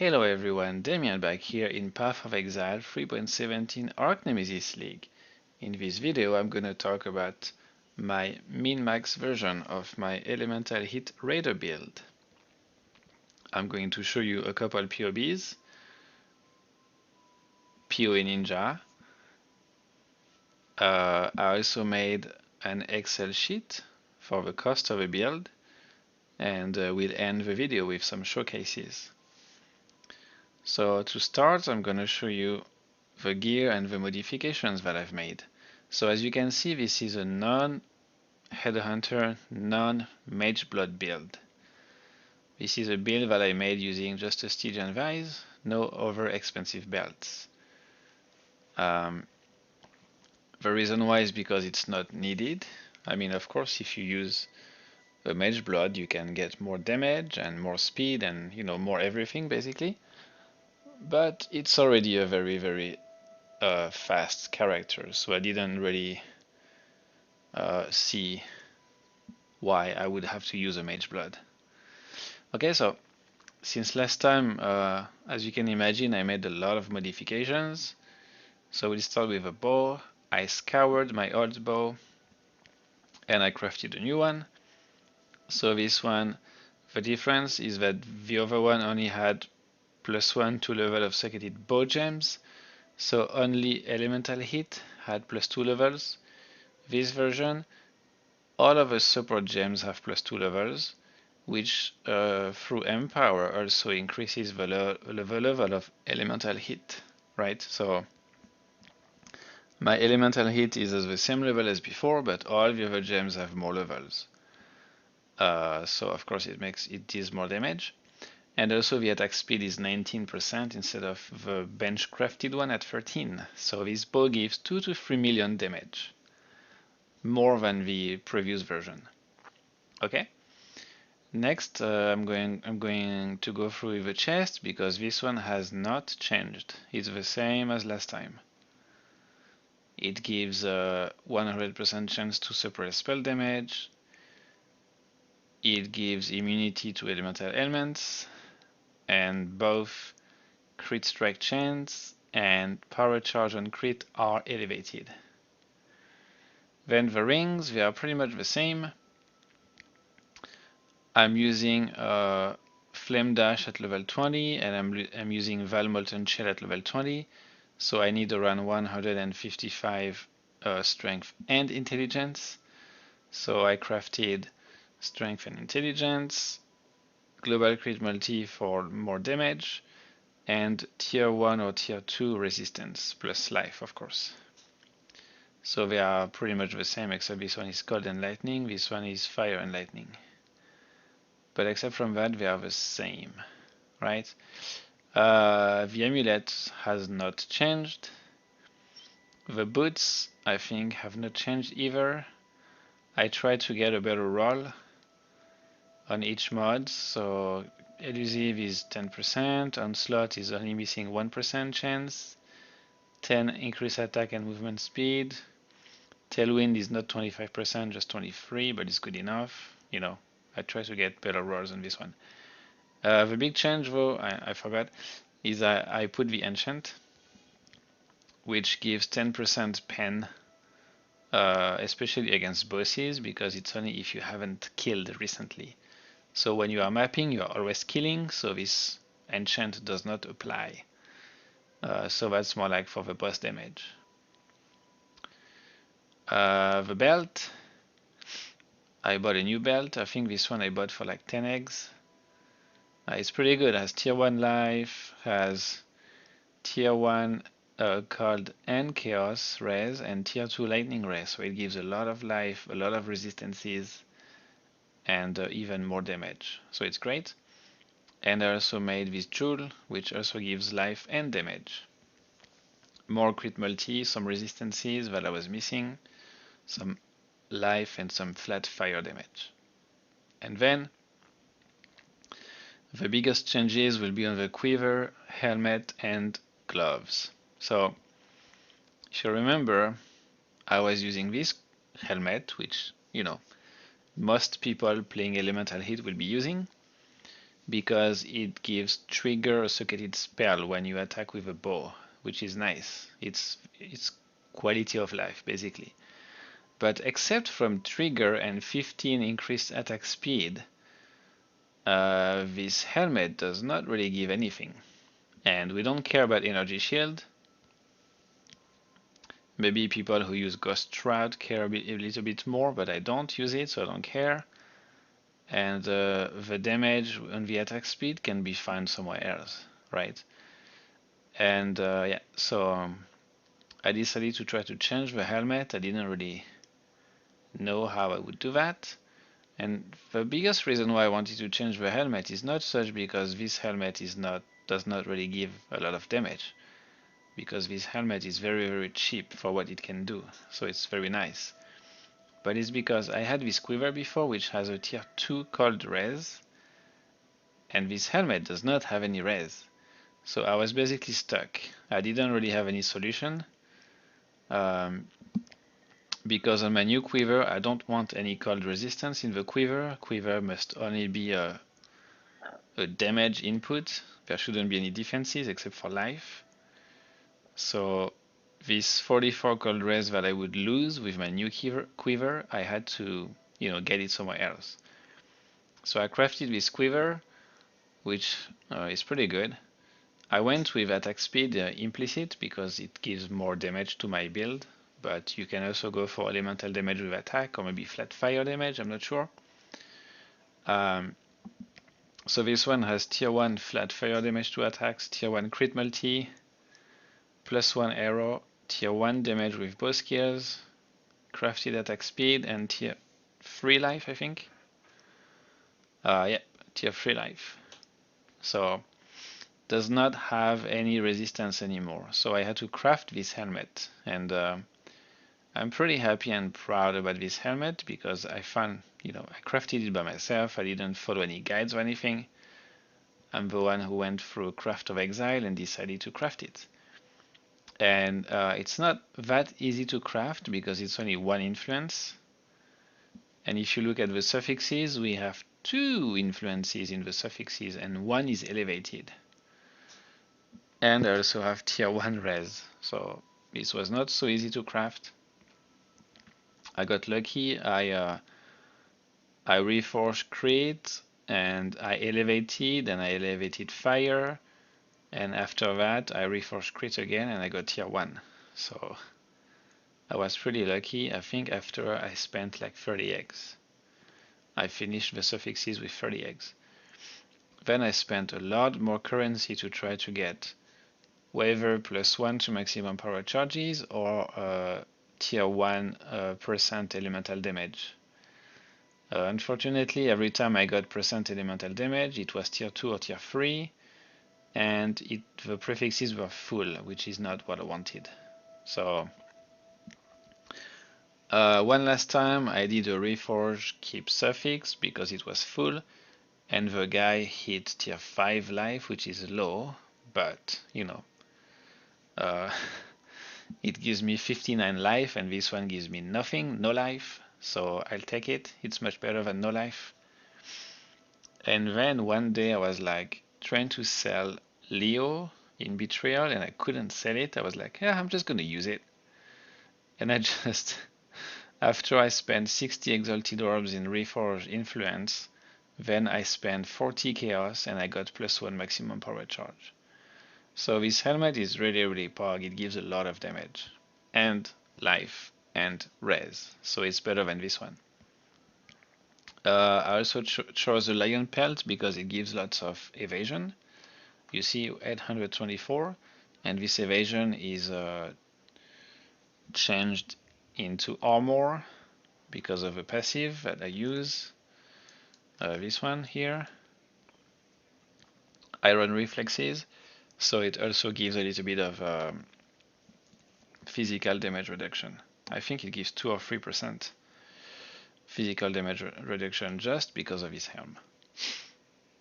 Hello everyone, Damien back here in Path of Exile 3.17 Archnemesis League. In this video I'm gonna talk about my min-max version of my Elemental Hit Raider build. I'm going to show you a couple POBs, PoE Ninja. I also made an Excel sheet for the cost of a build, and we'll end the video with some showcases. So to start, I'm going to show you the gear and the modifications that I've made. So as you can see, this is a non-Headhunter, non-Mageblood build. This is a build that I made using just a Stygian Vise, no other expensive belts. The reason why is because it's not needed. I mean, of course, if you use a Mageblood, you can get more damage and more speed and, more everything basically. But it's already a very fast character, so I didn't really see why I would have to use a Mageblood. Okay, so since last time, as you can imagine, I made a lot of modifications. So we'll start with a bow. I scoured my old bow and I crafted a new one. So this one, the difference is that the other one only had +1 to level of circuited bow gems. So only elemental hit had +2 levels. This version, all of the support gems have +2 levels, which through Empower also increases the level of elemental hit, right? So my elemental hit is at the same level as before, but all the other gems have more levels. So of course it deals more damage. And also the attack speed is 19% instead of the bench crafted one at 13. So this bow gives 2 to 3 million damage, more than the previous version. Okay. Next, I'm going to go through the chest because this one has not changed. It's the same as last time. It gives a 100% chance to suppress spell damage. It gives immunity to elemental elements, and both crit strike chance and power charge on crit are elevated. Then the rings, they are pretty much the same. I'm using Flame Dash at level 20 and I'm using Val Molten Shell at level 20, so I need around 155 strength and intelligence. So I crafted strength and intelligence, global crit multi for more damage, and tier 1 or tier 2 resistance plus life, of course. So they are pretty much the same, except this one is cold and lightning, this one is fire and lightning. But except from that, they are the same, right? The amulet has not changed. The boots, I think, have not changed either. I tried to get a better roll on each mod, so elusive is 10%, onslaught is only missing 1% chance, 10 increase attack and movement speed, tailwind is not 25%, just 23, but it's good enough. I try to get better rolls on this one. The big change though, I forgot, is I put the enchant, which gives 10% pen, especially against bosses, because it's only if you haven't killed recently. So when you are mapping, you are always killing, so this enchant does not apply. So that's more like for the boss damage. The belt, I bought a new belt. I think this one I bought for like 10 eggs. It's pretty good. It has tier 1 life, has tier 1 cold and chaos res, and tier 2 lightning res. So it gives a lot of life, a lot of resistances, and even more damage. So it's great. And I also made this jewel, which also gives life and damage. More crit multi, some resistances that I was missing, some life and some flat fire damage. And then the biggest changes will be on the quiver, helmet, and gloves. So if you remember, I was using this helmet, which most people playing elemental hit will be using. because it gives trigger a socketed spell when you attack with a bow, which is nice. It's quality of life basically. But except from trigger and 15 increased attack speed, this helmet does not really give anything. And we don't care about energy shield. Maybe people who use Ghost Shroud care a little bit more, but I don't use it, so I don't care. And the damage on the attack speed can be found somewhere else, right? And yeah, so I decided to try to change the helmet. I didn't really know how I would do that. And the biggest reason why I wanted to change the helmet is not such because this helmet does not really give a lot of damage, because this helmet is very cheap for what it can do, so it's very nice. But it's because I had this quiver before, which has a tier 2 cold res, and this helmet does not have any res. So I was basically stuck. I didn't really have any solution. Because on my new quiver, I don't want any cold resistance in the quiver. Quiver must only be a damage input. There shouldn't be any defenses except for life. So this 44 cold res that I would lose with my new quiver, I had to, get it somewhere else. So I crafted this quiver, which is pretty good. I went with attack speed implicit because it gives more damage to my build, but you can also go for elemental damage with attack or maybe flat fire damage, I'm not sure. So this one has tier 1 flat fire damage to attacks, tier 1 crit multi, +1 arrow, tier 1 damage with bow skills, crafted attack speed, and tier 3 life, I think. Yeah, tier 3 life. So does not have any resistance anymore. So I had to craft this helmet, and I'm pretty happy and proud about this helmet because I found, I crafted it by myself. I didn't follow any guides or anything. I'm the one who went through Craft of Exile and decided to craft it. And it's not that easy to craft because it's only one influence. And if you look at the suffixes, we have 2 influences in the suffixes and 1 is elevated. And I also have tier 1 res, so this was not so easy to craft. I got lucky. I reforged crit and I elevated fire, and after that I reforged crit again and I got tier 1. So I was pretty lucky. I think after I spent like 30 eggs. I finished the suffixes with 30 eggs. Then I spent a lot more currency to try to get Waver +1 to maximum power charges or tier 1% elemental damage. Unfortunately, every time I got % elemental damage, it was tier 2 or tier 3, and the prefixes were full, which is not what I wanted. So one last time I did a reforge keep suffix because it was full, and the guy hit tier 5 life, which is low, but it gives me 59 life, and this one gives me nothing, no life, so I'll take it. It's much better than no life. And then one day I was like trying to sell Leo in Betrayal, and I couldn't sell it. I was like, yeah, I'm just gonna use it. And I just, after I spent 60 Exalted Orbs in Reforge Influence, then I spent 40 Chaos and I got +1 maximum power charge. So this helmet is really pog. It gives a lot of damage and life and res, so it's better than this one. I also chose the Lion Pelt because it gives lots of evasion. You see 824, and this evasion is changed into armor because of a passive that I use. This one here, Iron Reflexes, so it also gives a little bit of physical damage reduction. I think it gives 2 or 3% physical damage reduction just because of his helm.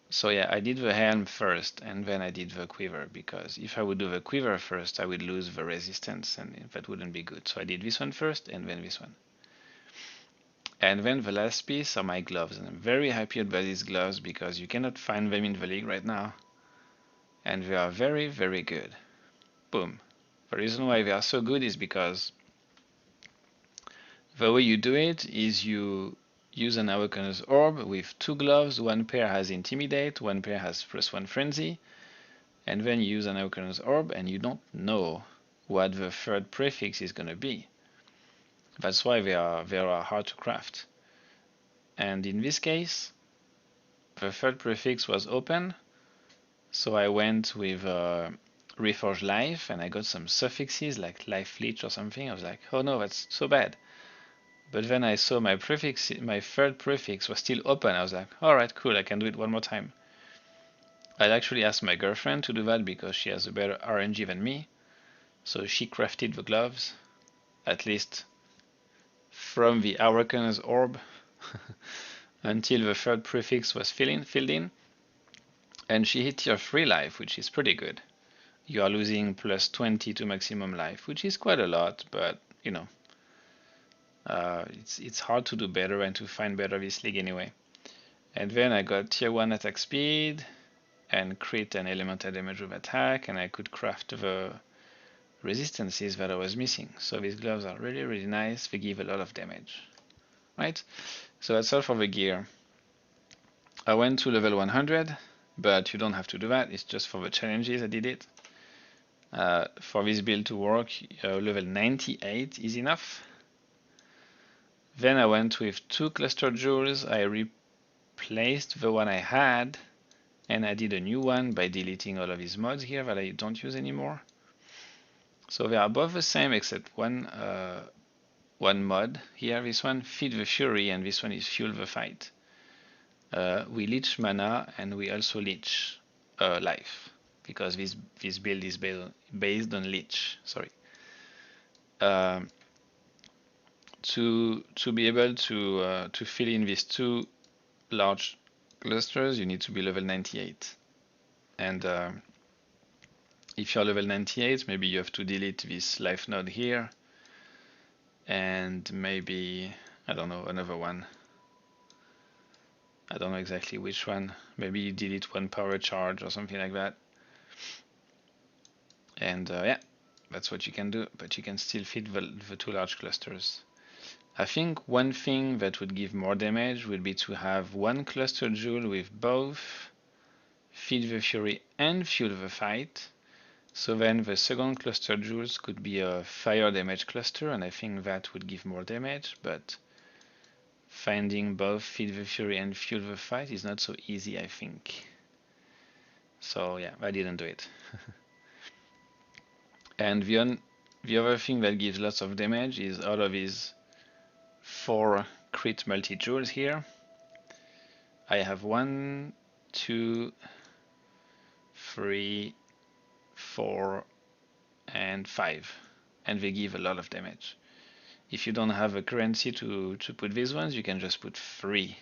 So yeah, I did the helm first and then I did the quiver, because if I would do the quiver first, I would lose the resistance and that wouldn't be good. So I did this one first and then this one. And then the last piece are my gloves, and I'm very happy about these gloves because you cannot find them in the league right now, and they are very, very good. Boom. The reason why they are so good is because the way you do it is you use an Awakener's Orb with 2 gloves, one pair has Intimidate, one pair has +1 Frenzy, and then you use an Awakener's Orb and you don't know what the third prefix is gonna be. That's why they are hard to craft. And in this case, the third prefix was open, so I went with Reforged Life and I got some suffixes like Life Leech or something. I was like, oh no, that's so bad. But then I saw my third prefix was still open. I was like, alright, cool, I can do it one more time. I actually asked my girlfriend to do that because she has a better RNG than me. So she crafted the gloves, at least from the Awakener's Orb until the third prefix was filled in. And she hit tier 3 life, which is pretty good. You are losing +20 to maximum life, which is quite a lot, but you know, it's hard to do better and to find better this league anyway. And then I got tier 1 attack speed and crit and elemental damage with attack, and I could craft the resistances that I was missing. So these gloves are really, really nice. They give a lot of damage, right? So that's all for the gear. I went to level 100, but you don't have to do that. It's just for the challenges I did it. For this build to work, level 98 is enough. Then I went with 2 cluster jewels. I replaced the one I had, and I did a new one by deleting all of these mods here that I don't use anymore. So they are both the same except one mod here. This one, Feed the Fury, and this one is Fuel the Fight. We leech mana and we also leech life, because this build is based on leech. Sorry. To be able to fill in these 2 large clusters, you need to be level 98. And if you're level 98, maybe you have to delete this life node here, and maybe, I don't know, another one. I don't know exactly which one. Maybe you delete 1 power charge or something like that. And yeah, that's what you can do, but you can still fit the 2 large clusters. I think one thing that would give more damage would be to have 1 cluster jewel with both Feed the Fury and Fuel the Fight. So then the second cluster jewels could be a fire damage cluster, and I think that would give more damage, but finding both Feed the Fury and Fuel the Fight is not so easy, I think. So yeah, I didn't do it. And the other thing that gives lots of damage is out of these 4 crit multi-jewels here, I have 1, 2, 3, 4, and 5, and they give a lot of damage. If you don't have a currency to put these ones, you can just put 3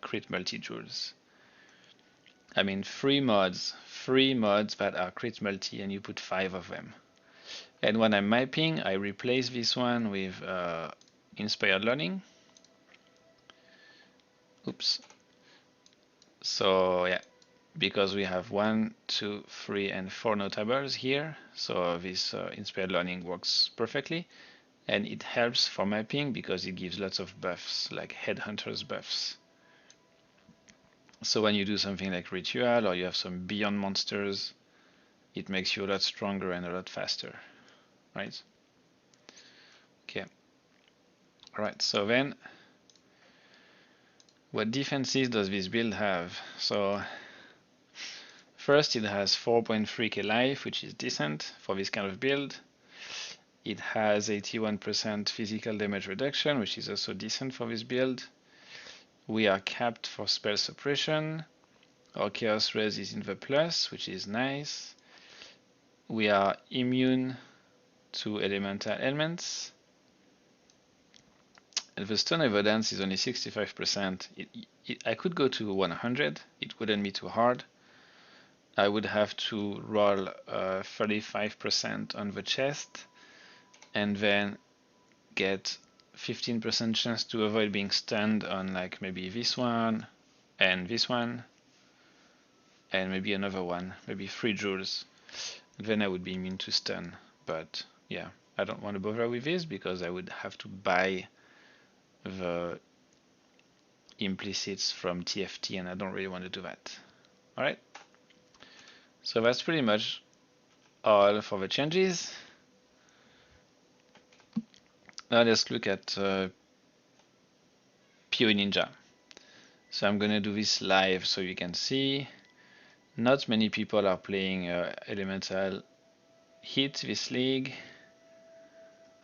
crit multi-jewels. I mean 3 mods that are crit multi, and you put 5 of them. And when I'm mapping, I replace this one with Inspired Learning. Oops. So yeah, because we have 1, 2, 3, and 4 notables here, so this Inspired Learning works perfectly, and it helps for mapping because it gives lots of buffs, like Headhunter's buffs. So when you do something like Ritual, or you have some Beyond monsters, it makes you a lot stronger and a lot faster, right? Okay. Alright, so then, what defenses does this build have? So first, it has 4.3k life, which is decent for this kind of build. It has 81% physical damage reduction, which is also decent for this build. We are capped for spell suppression. Our chaos res is in the plus, which is nice. We are immune to elemental elements. And the stone evidence is only 65%. I could go to 100, it wouldn't be too hard. I would have to roll 35% on the chest and then get 15% chance to avoid being stunned on like maybe this one, and maybe another one, maybe 3 joules. Then I would be immune to stun. But yeah, I don't want to bother with this because I would have to buy the implicits from TFT and I don't really want to do that. Alright, so that's pretty much all for the changes. Now let's look at PoE Ninja. So I'm gonna do this live so you can see. Not many people are playing Elemental Hit this league.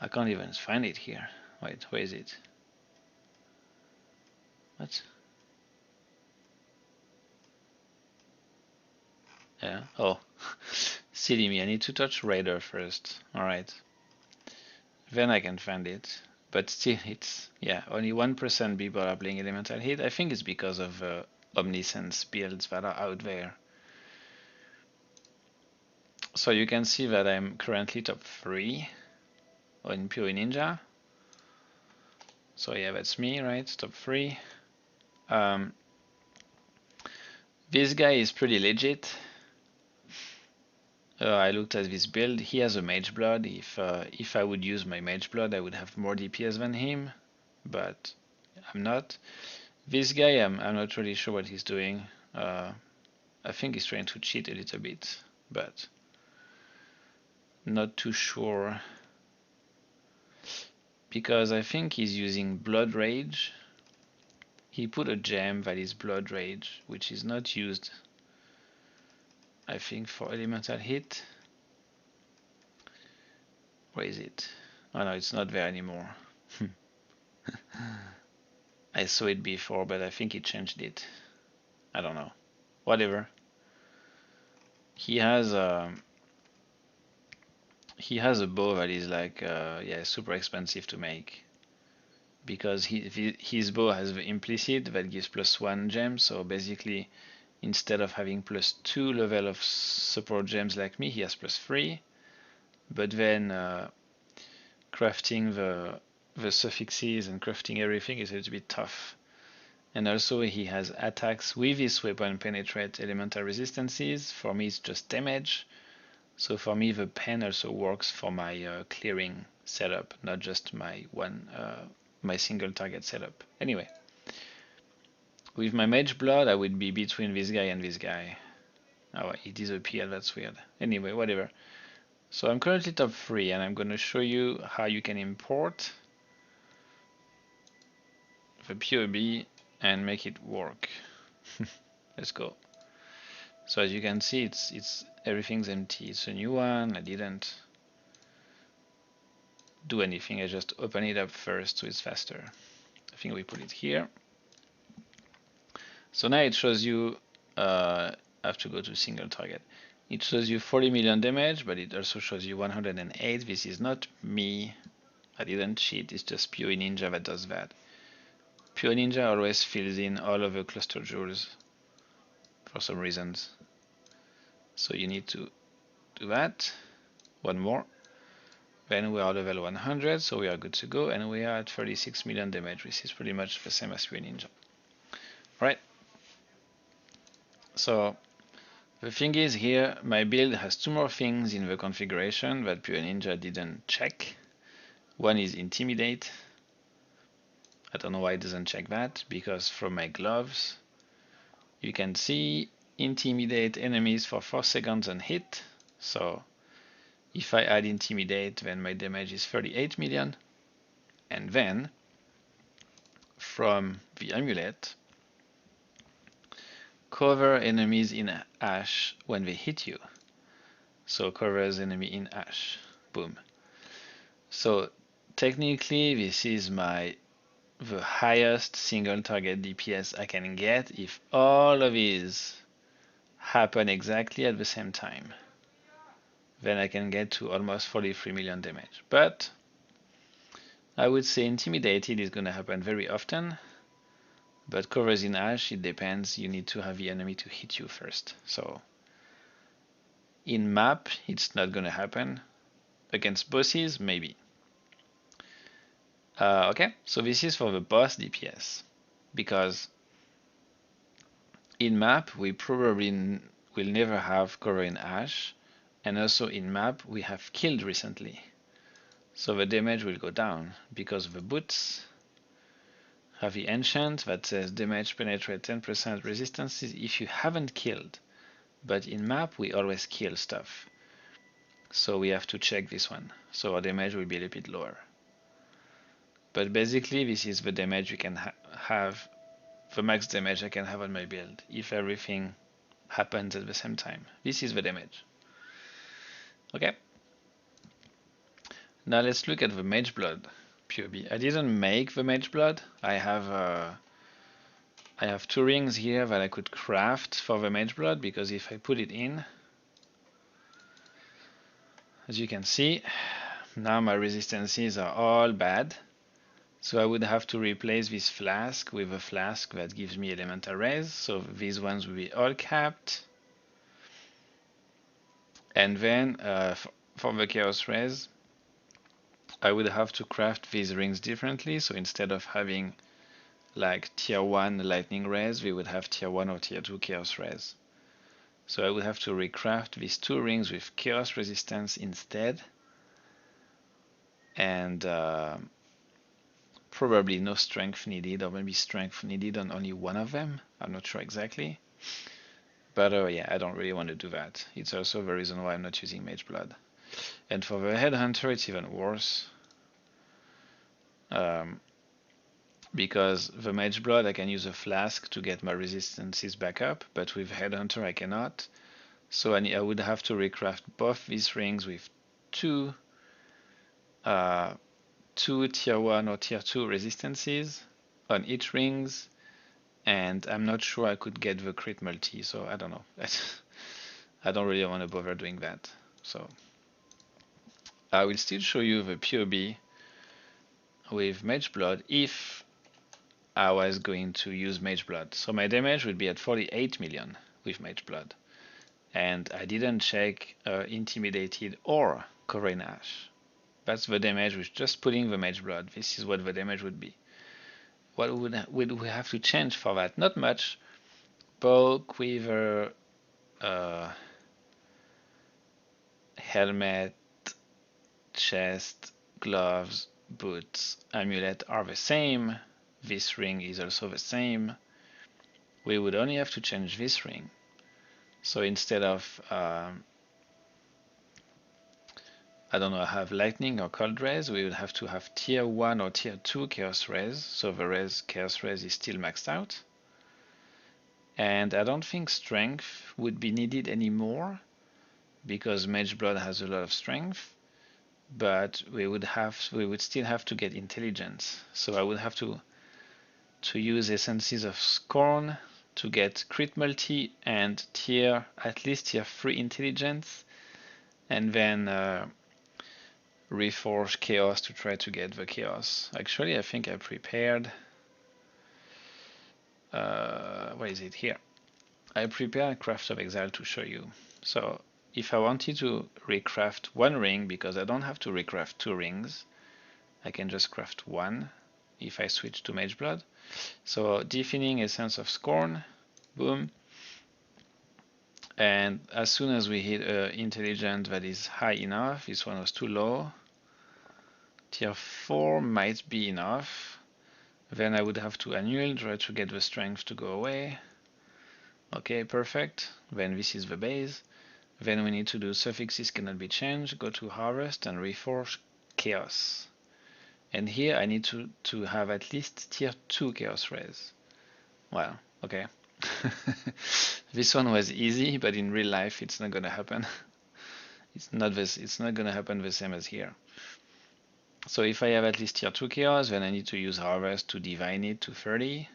I can't even find it here. Wait, where is it? What? Yeah, oh, silly me, I need to touch Raider first. Alright, then I can find it. But still, it's, yeah, only 1% people are playing Elemental Hit. I think it's because of Omniscience builds that are out there. So you can see that I'm currently top 3 in PoE Ninja. So yeah, that's me, right? Top 3. This guy is pretty legit. I looked at this build. He has a Mageblood. If I would use my Mageblood, I would have more DPS than him, but I'm not. This guy, I'm not really sure what he's doing. I think he's trying to cheat a little bit, but not too sure. Because I think he's using Blood Rage. He put a gem that is Blood Rage, which is not used, I think, for Elemental Hit. Where is it? Oh no, it's not there anymore. I saw it before, but I think he changed it. I don't know. Whatever. He has a bow that is like yeah, super expensive to make because his bow has the implicit that gives +1 gem. So basically, instead of having +2 level of support gems like me, he has +3. But then crafting the suffixes and crafting everything is a little bit tough. And also he has attacks with his weapon penetrate elemental resistances. For me it's just damage. So for me the pen also works for my clearing setup, not just my my single target setup. Anyway, with my Mageblood I would be between this guy and this guy. Oh, he disappeared, that's weird. Anyway, whatever. So I'm currently top 3 and I'm going to show you how you can import the PoB and make it work. Let's go. So as you can see, it's everything's empty. It's a new one. I didn't do anything. I just open it up first so it's faster. I think we put it here. So now it shows you I have to go to single target. It shows you 40 million damage, but it also shows you 108. This is not me. I didn't cheat. It's just PoE Ninja that does that. PoE Ninja always fills in all of the cluster joules for some reasons. So you need to do that. One more. Then we are level 100, so we are good to go, and we are at 36 million damage, which is pretty much the same as PoE Ninja. Right. So the thing is here, my build has 2 more things in the configuration that PoE Ninja didn't check. One is Intimidate. I don't know why it doesn't check that, because from my gloves, you can see Intimidate enemies for 4 seconds and hit. So if I add Intimidate, then my damage is 38 million. And then from the amulet, cover enemies in ash when they hit you. So covers enemy in ash. Boom. So technically this is the highest single target DPS I can get if all of these happen exactly at the same time. Then I can get to almost 43 million damage. But I would say Intimidated is going to happen very often. But covers in ash, it depends. You need to have the enemy to hit you first. So in map, it's not going to happen. Against bosses, maybe. Okay, so this is for the boss DPS, because in map we probably will never have cover in Ash, and also in map we have killed recently. So the damage will go down because the boots have the enchant that says damage penetrate 10% resistances if you haven't killed. But in map we always kill stuff. So we have to check this one. So our damage will be a little bit lower. But basically this is the damage we can have, the max damage I can have on my build if everything happens at the same time. This is the damage. Okay. Now let's look at the Mageblood PoB. I didn't make the Mageblood. I have 2 rings here that I could craft for the Mageblood, because if I put it in, as you can see, now my resistances are all bad. So I would have to replace this flask with a flask that gives me elemental res. So these ones will be all capped. And then for the chaos res, I would have to craft these rings differently. So instead of having like tier 1 lightning res, we would have tier 1 or tier 2 chaos res. So I would have to recraft these 2 rings with chaos resistance instead. And probably no strength needed, or maybe strength needed on only one of them. I'm not sure exactly. But yeah, I don't really want to do that. It's also the reason why I'm not using Mageblood. And for the Headhunter, it's even worse. Because the Mageblood, I can use a flask to get my resistances back up, but with Headhunter I cannot. So I would have to recraft both these rings with two tier 1 or tier 2 resistances on each rings, and I'm not sure I could get the crit multi, so I don't know. I don't really want to bother doing that. So I will still show you the PoB with Mageblood if I was going to use Mageblood. So my damage would be at 48 million with Mageblood. And I didn't check Intimidated or Covering Ash. That's the damage with just putting the Mageblood. This is what the damage would be. What would we have to change for that? Not much. Bow, quiver, helmet, chest, gloves, boots, amulet are the same. This ring is also the same. We would only have to change this ring. So instead of I don't know, have lightning or cold res, we would have to have tier 1 or tier 2 chaos res. So the chaos res is still maxed out. And I don't think strength would be needed anymore, because Mageblood has a lot of strength. But we would still have to get intelligence. So I would have to use Essences of Scorn to get crit multi and at least tier 3 intelligence, and then reforge chaos to try to get the chaos. Actually, I think I prepared what is it here? I prepared Craft of Exile to show you. So if I wanted to recraft 1 ring, because I don't have to recraft 2 rings, I can just craft 1 if I switch to Mageblood. So deafening Essence of Scorn, boom. And as soon as we hit intelligence that is high enough, this one was too low, tier 4 might be enough. Then I would have to annul, try to get the strength to go away. Okay, perfect. Then this is the base. Then we need to do suffixes cannot be changed, go to harvest and reforge chaos. And here I need to have at least tier 2 chaos res. Well, okay. This one was easy, but in real life it's not gonna happen. It's not gonna happen the same as here. So if I have at least tier 2 chaos, then I need to use harvest to divine it to 30,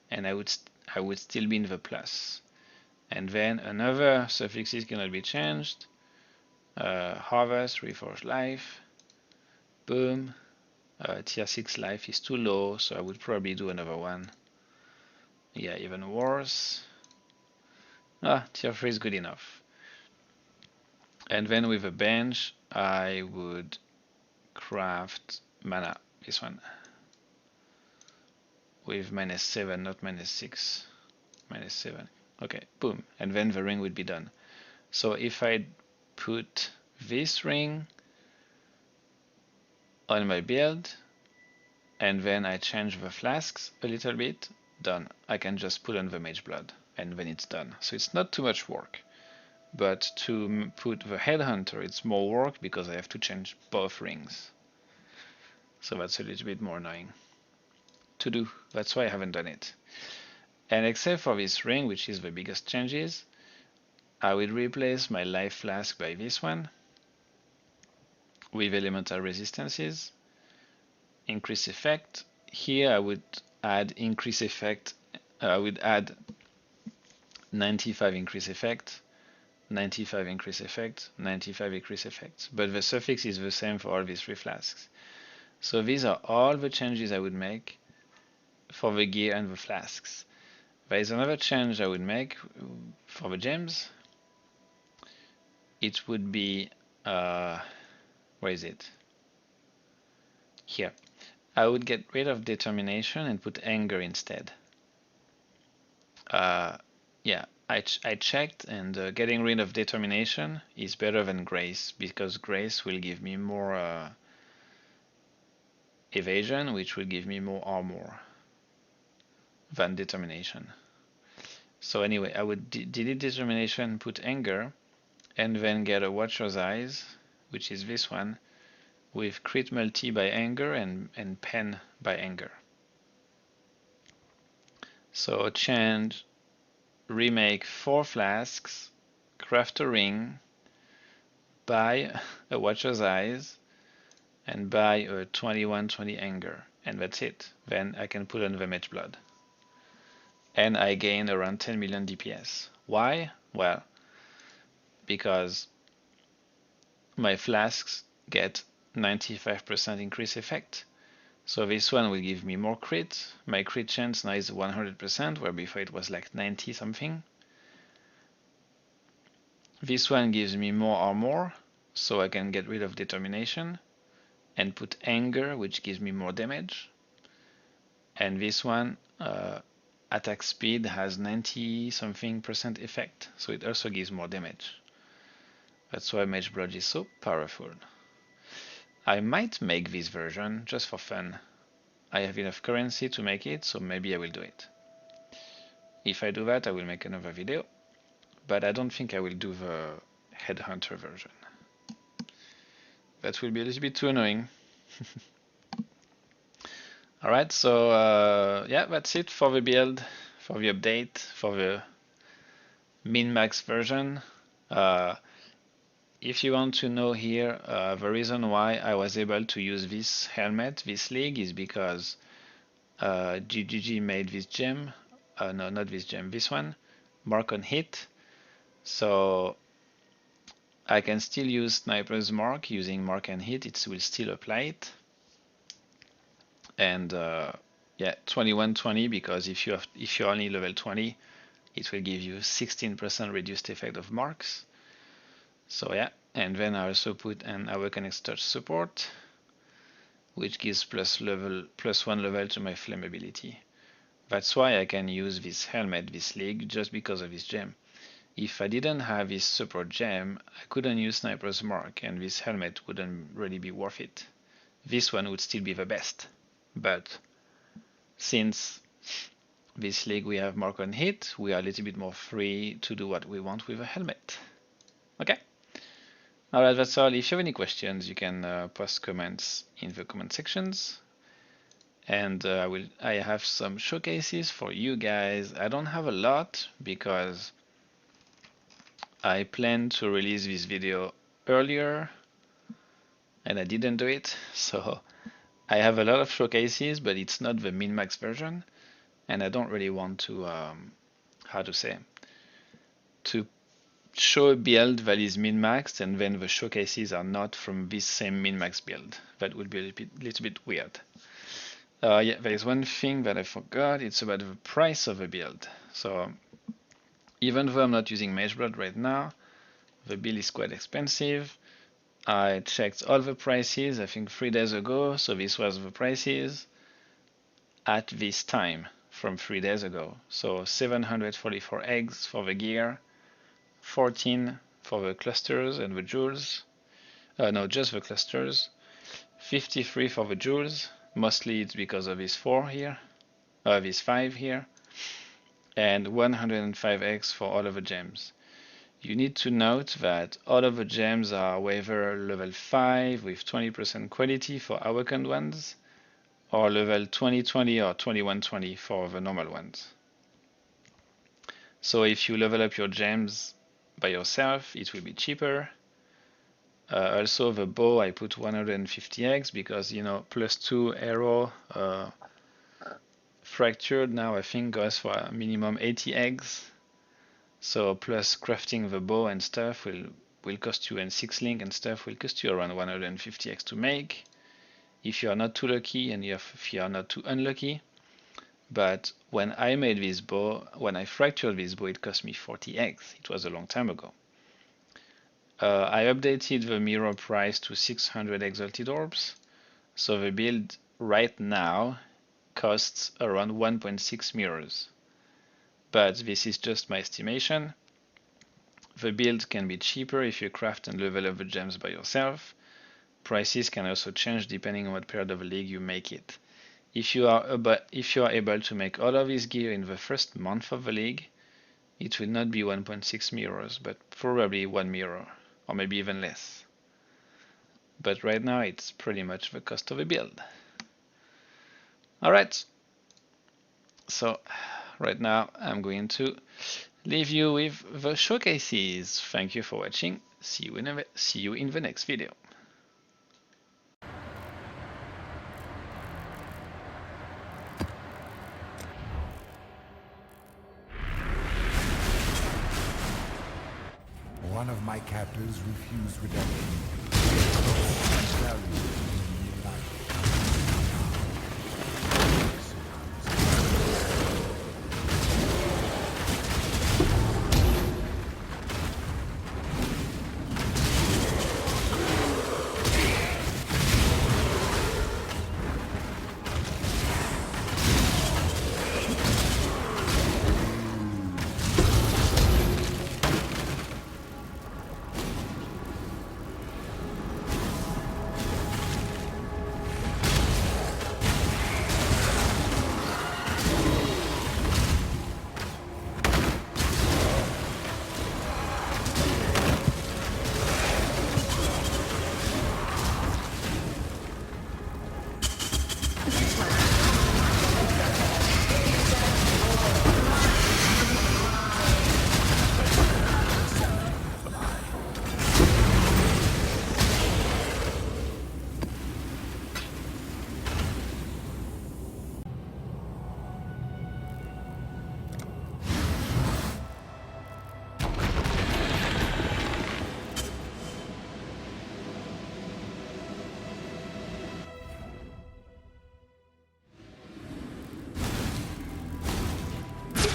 and I would still be in the plus. And then another suffixes cannot be changed. Harvest, reforge life, boom. Tier 6 life is too low, so I would probably do another one. Yeah, even worse. Tier 3 is good enough. And then with a bench, I would craft mana, this one, with -7, not -6, -7. Okay, boom, and then the ring would be done. So if I put this ring on my build, and then I change the flasks a little bit, done. I can just put on the Mageblood, and then it's done. So it's not too much work. But to put the Headhunter, it's more work because I have to change both rings. So that's a little bit more annoying to do. That's why I haven't done it. And except for this ring, which is the biggest changes, I will replace my life flask by this one with elemental resistances, increase effect. Here I would add increase effect. I would add 95 increase effect, 95 increase effect, 95 increase effect. But the suffix is the same for all these three flasks. So these are all the changes I would make for the gear and the flasks. There is another change I would make for the gems. It would be, where is it? Here. I would get rid of determination and put anger instead. Yeah, I checked, and getting rid of determination is better than grace, because grace will give me more evasion, which will give me more armor than determination. So anyway, I would delete determination, put anger, and then get a Watcher's Eyes, which is this one, with crit multi by anger and pen by anger. So change, remake 4 flasks, craft a ring, buy a Watcher's Eyes, and buy a 2120 anger, and that's it. Then I can put on the Mageblood. And I gain around 10 million DPS. Why? Well, because my flasks get 95% increase effect. So this one will give me more crit. My crit chance now is 100%, where before it was like 90 something. This one gives me more armor, so I can get rid of determination and put anger, which gives me more damage. And this one, attack speed has 90 something percent effect, so it also gives more damage. That's why Mageblood is so powerful. I might make this version just for fun. I have enough currency to make it, so maybe I will do it. If I do that, I will make another video, but I don't think I will do the Headhunter version. That will be a little bit too annoying. Alright, so yeah, that's it for the build, for the update, for the min-max version. If you want to know here, the reason why I was able to use this helmet, this leg, is because GGG made this gem, no, not this gem, this one, mark on hit. So I can still use Sniper's Mark using mark and hit, it will still apply it. And yeah, 2120, because if you're only level 20, it will give you 16% reduced effect of marks. So yeah, and then I also put an Awakened Touch support, which gives +1 level to my flammability. That's why I can use this helmet, this leg, just because of this gem. If I didn't have this support gem, I couldn't use Sniper's Mark, and this helmet wouldn't really be worth it. This one would still be the best. But since this leg we have mark on hit, we are a little bit more free to do what we want with a helmet. Okay. Alright, that's all. If you have any questions, you can post comments in the comment sections. And I have some showcases for you guys. I don't have a lot because I planned to release this video earlier and I didn't do it. So I have a lot of showcases, but it's not the min-max version. And I don't really want to, to show a build that is min-maxed and then the showcases are not from this same min-max build. That would be a little bit weird. Yeah, there is one thing that I forgot. It's about the price of a build. So even though I'm not using Mageblood right now, the build is quite expensive. I checked all the prices, I think 3 days ago, so this was the prices at this time from 3 days ago. So 744 eggs for the gear, 14 for the clusters and the jewels. No, just the clusters. 53 for the jewels. Mostly it's because of these 4 here, these 5 here, and 105 eggs for all of the gems. You need to note that all of the gems are whether level 5 with 20% quality for awakened ones, or level 2020 or 2120 for the normal ones. So if you level up your gems by yourself, it will be cheaper. Also the bow, I put 150 eggs because, you know, +2 arrow fractured now I think goes for a minimum 80 eggs. So plus crafting the bow and stuff will cost you, and 6 link and stuff will cost you around 150 eggs to make. If you are not too lucky and if you are not too unlucky. But when I made this bow, when I fractured this bow, it cost me 40 eggs. It was a long time ago. I updated the mirror price to 600 exalted orbs. So the build right now costs around 1.6 mirrors. But this is just my estimation. The build can be cheaper if you craft and level up the gems by yourself. Prices can also change depending on what period of the league you make it. If you are able to make all of this gear in the first month of the league, it will not be 1.6 mirrors, but probably 1 mirror, or maybe even less. But right now it's pretty much the cost of a build. Alright, so right now I'm going to leave you with the showcases. Thank you for watching. See you in the next video. One of my captors refused redemption. Value in life.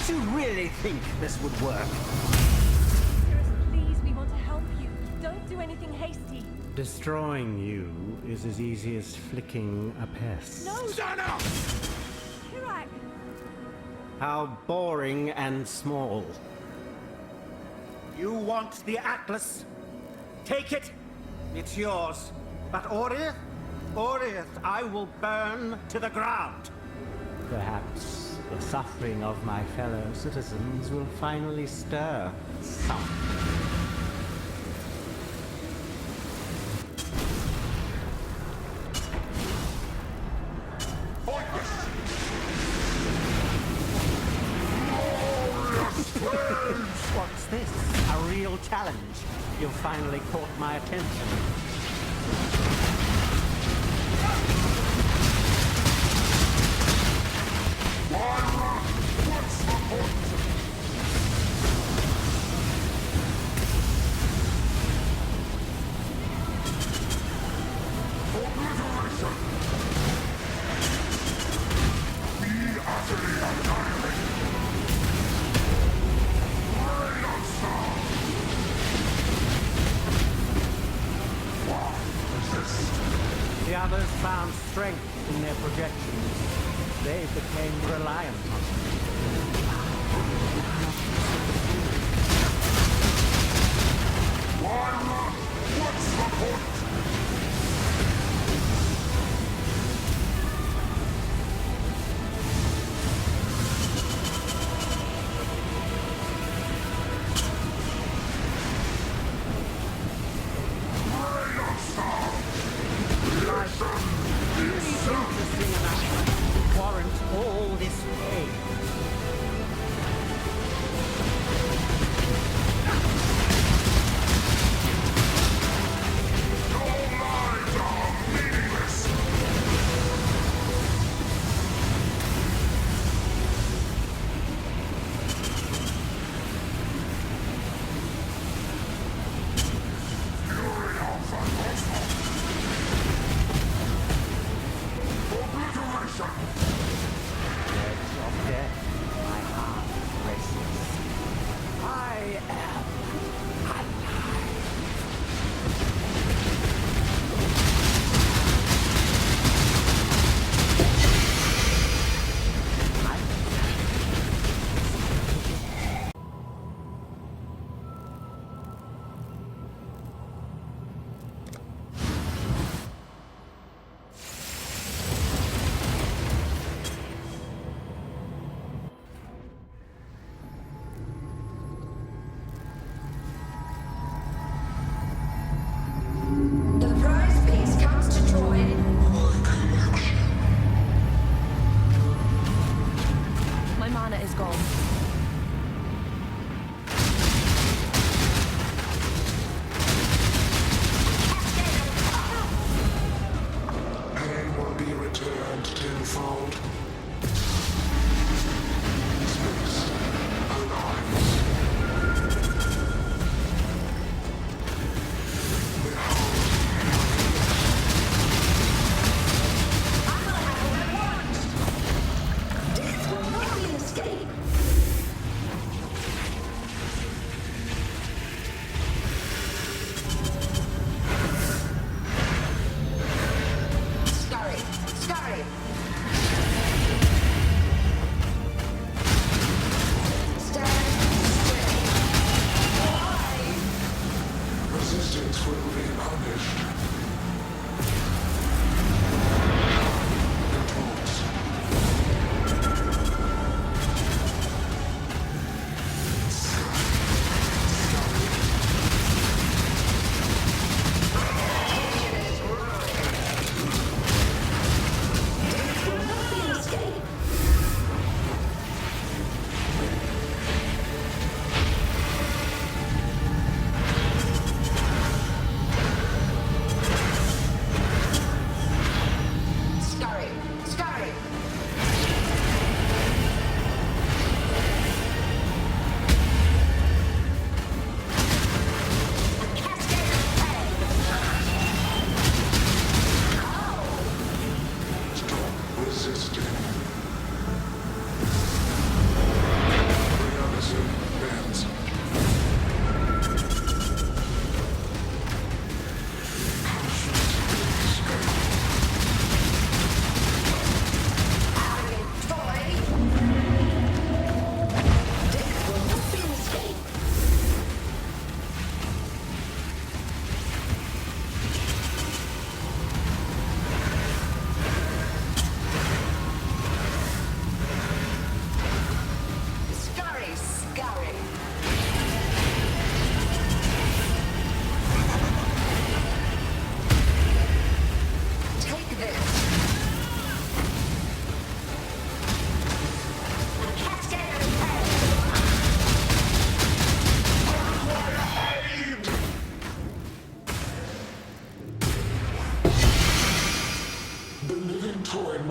Do you really think this would work? Sirus, please, we want to help you. Don't do anything hasty. Destroying you is as easy as flicking a pest. No! Stand up! Kirak! How boring and small. You want the Atlas? Take it. It's yours. But Oriath, I will burn to the ground. Perhaps the suffering of my fellow citizens will finally stir some. What's this? A real challenge. You've finally caught my attention. others found strength in their projections, they became reliant on them. What's the point? Interesting enough, warrant all this pain.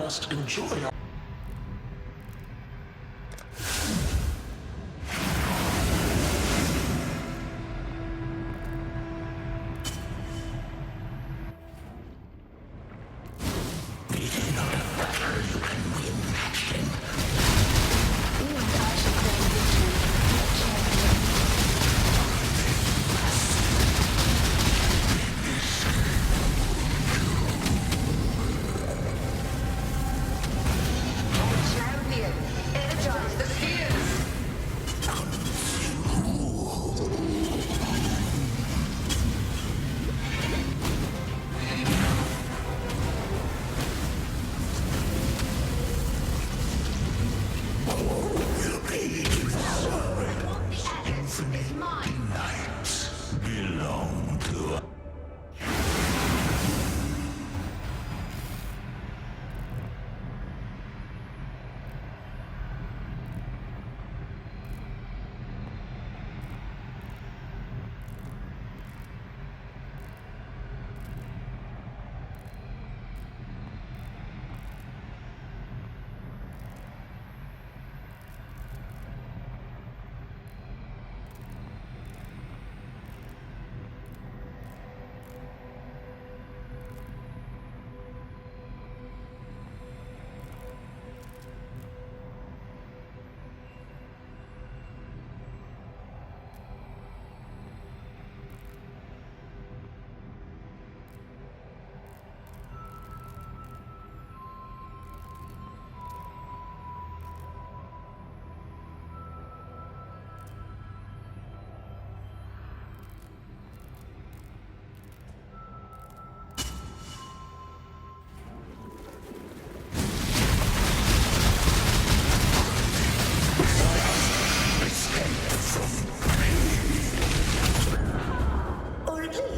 must enjoy.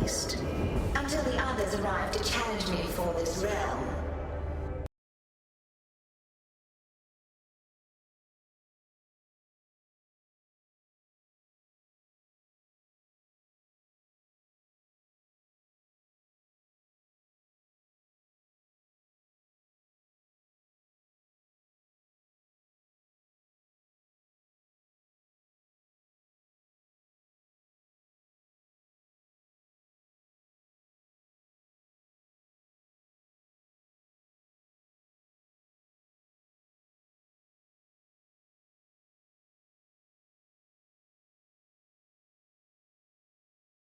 least. Until the others arrive to challenge me for this realm.